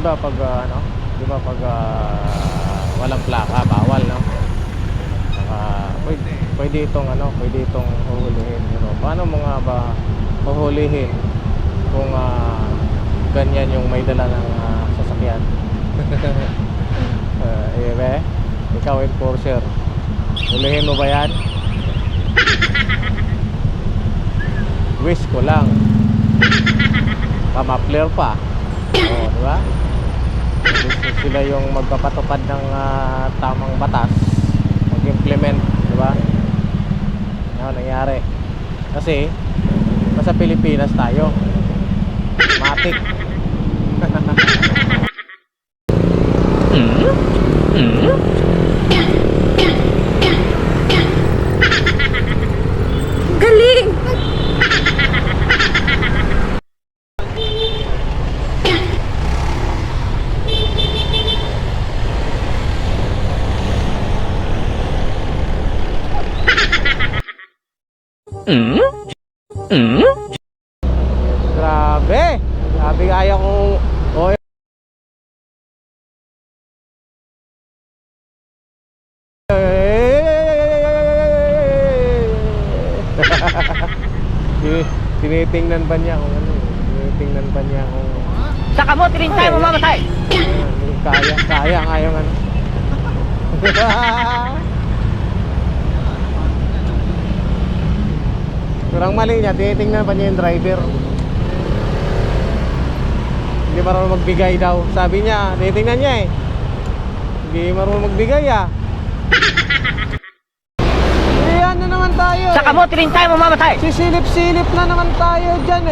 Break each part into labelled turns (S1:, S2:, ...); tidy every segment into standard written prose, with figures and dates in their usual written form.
S1: Diba pag diba pag walang plaka bawal, no? Saka pwede itong huhulihin, paano mo nga ba huhulihin kung ganyan yung may dala ng sasakyan? Ikaw enforcer, hulihin mo ba yan? Wish ko lang pamapler pa. Diba? Sila yung magpapatupad ng tamang batas, mag-implement, diba? Ano nangyari? Kasi nasa Pilipinas tayo, matik.
S2: Galing!
S1: Grabe! Grabe kaya kong tinitingnan pa niya kung tinitingnan pa niya kung
S2: Sa kamote rin tayo mamamatay!
S1: kaya nga yung Kurang mali niya, tinitingnan pa niya yung driver. Hindi marunong magbigay daw. Sabi niya, tinitingnan niya eh. Hindi marunong magbigay Iyan na naman tayo
S2: Sa kamote rin tayo mamamatay!
S1: Sisilip-silip na naman tayo dyan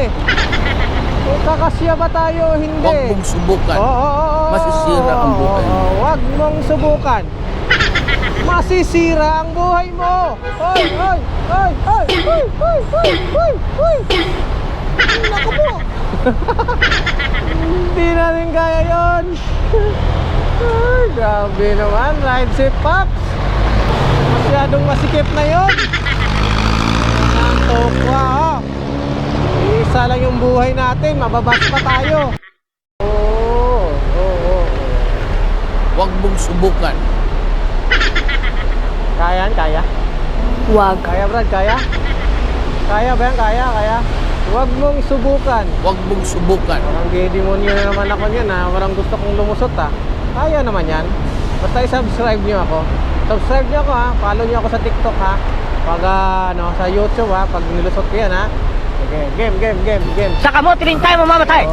S1: Kung kakasya ba tayo o hindi.
S3: Huwag mong subukan. Masisira ang buhay mo.
S1: Huwag mong subukan. Masisira ang buhay mo. Hoy! Naku po. Hindi natin kaya yun. Ay, grabe naman. Ride safe, Pops. Masyadong masikip na yun. Tokwa, isa lang yung buhay natin. Mababas pa tayo.
S3: Huwag mong subukan.
S1: Kaya?
S2: Wag.
S1: Kaya, Brad? Kaya? Kaya ba yan? Kaya? Huwag mong subukan.
S3: Huwag mong subukan.
S1: Parang demonyo na naman ako niyan Parang gusto kong lumusot Kaya naman yan. Basta i-subscribe nyo ako. Subscribe nyo ako Follow nyo ako sa TikTok Pag sa YouTube pag nilusot ko yan Okay, game.
S2: Sa kamote rin tayo mamamatay!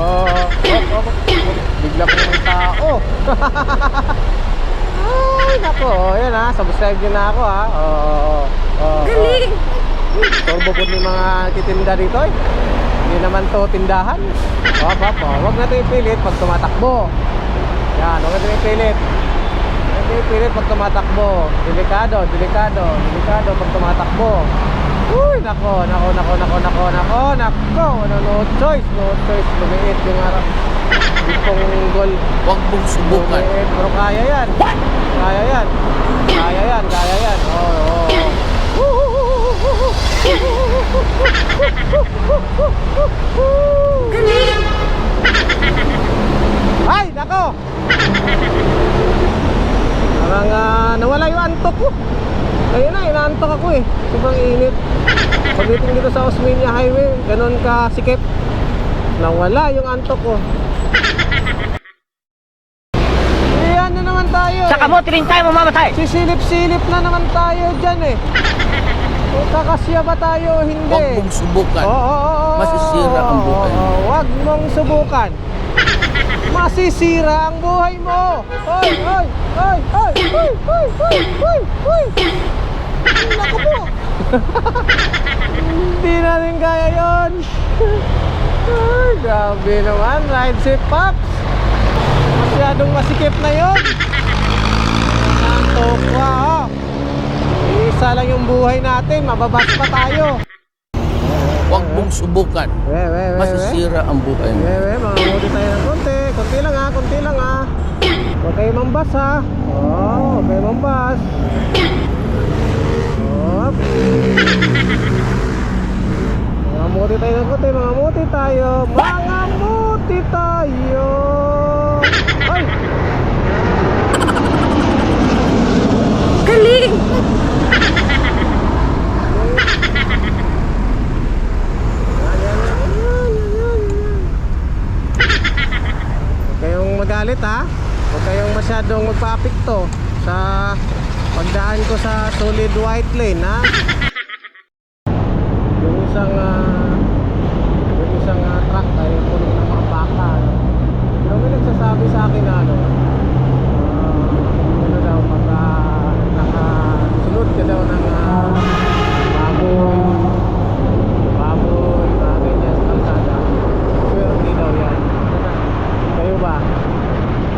S1: Bigla ko ng tao. Ay, nako. Yan subscribe nyo na ako
S2: Galing!
S1: Turbo po ni mga titinda dito Hindi naman to tindahan. Huwag natin ipilit pag tumatakbo. Yan, huwag natin ipilit. Pag tumatakbo. Delikado pag tumatakbo. Uy, nako. No choice. Lumiit yung itong gol.
S3: Huwag mong subukan.
S1: Lumiit, pero kaya yan. Kaya yan.
S2: Galing!
S1: Ay, nako. Parang nawala yung antok ko. Kaya inaantok ako sobrang init. Pagdating dito sa Osmeña Highway, ganun ka sikip. Nawala yung antok ko. Iyan na naman tayo
S2: Sa kamote rin tayo mamamatay!
S1: Sisilip-silip na naman tayo dyan Kung kakasya ba tayo o hindi.
S3: Huwag mong subukan. Masisira ang buhay mo.
S1: Huwag mong subukan. Masisira ang buhay mo. Hoy! Naku po. Hindi natin kaya yun. Ay, grabe naman. Ride safe, Pops. Masyadong masikip na yun. Tokwa isa lang yung buhay natin. Mababas pa tayo.
S3: Huwag mong subukan. Masisira ang buhay mo.
S1: Mangamuti tayo ng konti. Konti lang Huwag kayo mambas huwag kayo mambas. Mangamuti tayo ng konti. Mangamuti tayo. magalit ha. Huwag kayong masyadong magpa-apekto sa pagdaan ko sa solid white lane ha. Yung isang truck ay puno ng mga baka. Pero may nagsasabi sa akin na ano daw pagka nakasunod ka daw ng baboy, mga ganyan sa kalsada, swerte daw yan. Kayo ba?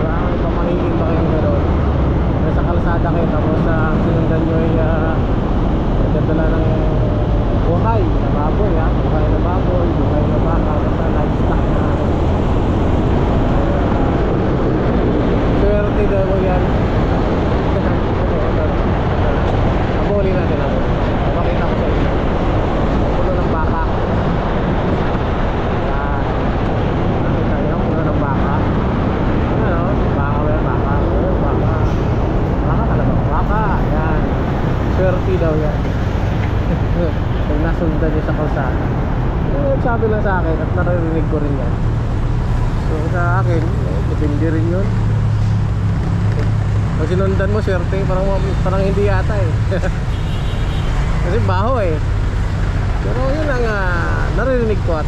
S1: May pamahigin ba kayong gano'n? Nasa kalsada kayo tapos sinundan nyo ay nagdadala ng buhay na baboy ha? Buhay na baboy, buhay na baka, basta livestock na swerte daw yan. Aboli natin ako. Pakita ko sa inyo. Puno ng baka. Nakita nyo, puno ng baka. Ano? Baka ba yan? Baka. Baka. Baka talaga. Baka. Yan. Swerte daw yan. Pag nasundan nyo sa kalsada. Sabi lang sa akin at naririnig ko rin yan. So sa akin, depende rin yun. Pag sinundan mo, swerte, parang hindi yata eh. Kasi baho eh. Pero yun ang naririnig ko at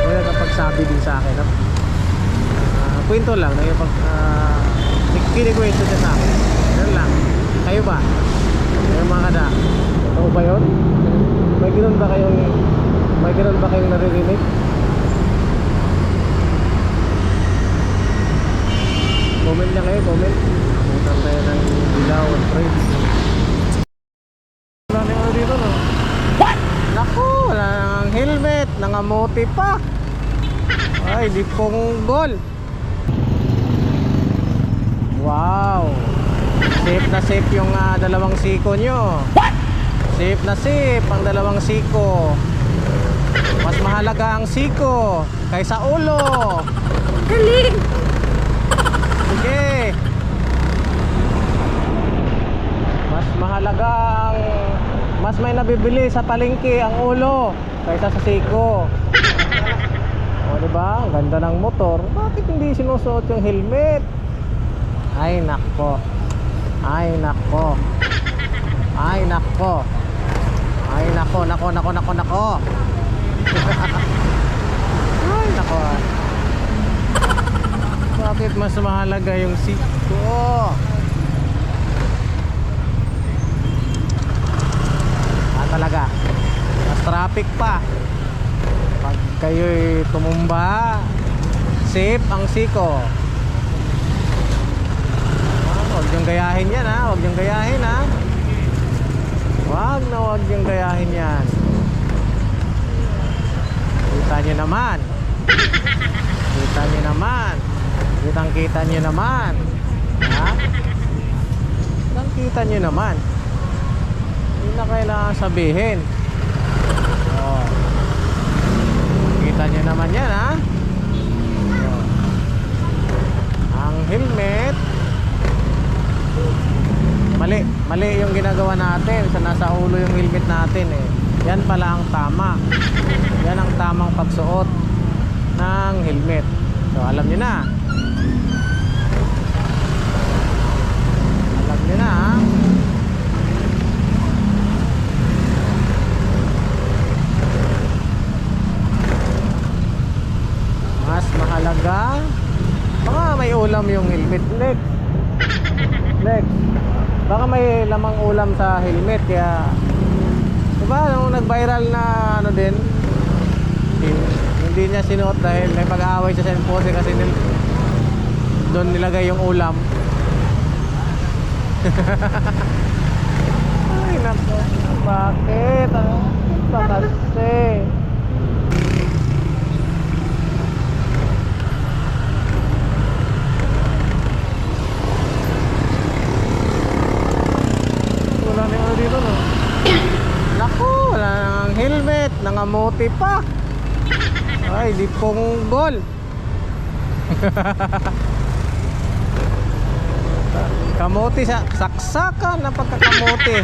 S1: may nagkapagsabi din sa akin. Kwento lang, kinikwento niya sa akin. Yan lang. Kayo ba? Kayo mga kada? Totoo ba yun? May ganun ba kayong naririnig? Comment lang kayo, comment. Puntan tayo ng Dilaw at Trades. Wala na yung dito no? What? Naku, wala nang helmet, nangamote pa. Ay, di punggol. Wow. Safe na safe yung dalawang siko nyo. What? Safe na safe ang dalawang siko. Mas mahalaga ang siko kaysa ulo.
S2: Galing!
S1: Sige. Mas may nabibili sa palengke ang ulo kaysa sa siko. O diba? Ang ganda ng motor. Bakit hindi sinusuot yung helmet? Ay nako. Ay nako. Ay nako. Ay nako. Ay nako. Bakit mas mahalaga yung siko? Talaga mas traffic pa pag kayo'y tumumba. Safe ang siko. Huwag niyong gayahin yan ha. Huwag niyong gayahin ha. Huwag niyong gayahin yan. Kita nyo naman. Kita nyo naman. Kita nyo naman. Ha? Kita nyo naman. Hindi na kailangan sabihin. Oh. Kita nyo naman yan ha. Oh. Ang helmet, mali yung ginagawa natin. Sa nasa ulo yung helmet natin eh. Yan pala ang tama. Yan ang tamang pagsuot ng helmet. So alam nyo na. Alam nyo na ha. Mas mahalaga, baka may ulam yung helmet. Lex, baka may lamang ulam sa helmet. Kaya diba nung nag-viral na ano din, hindi niya sinuot dahil may pag-aaway siya sa Enforcer kasi doon nilagay yung ulam. Ay nako, bakit? Ano kasi? Dito no. Naku, wala nang helmet, nangamote pa. Ay, di punggol. Kamote sa saksakan na pagkakamote.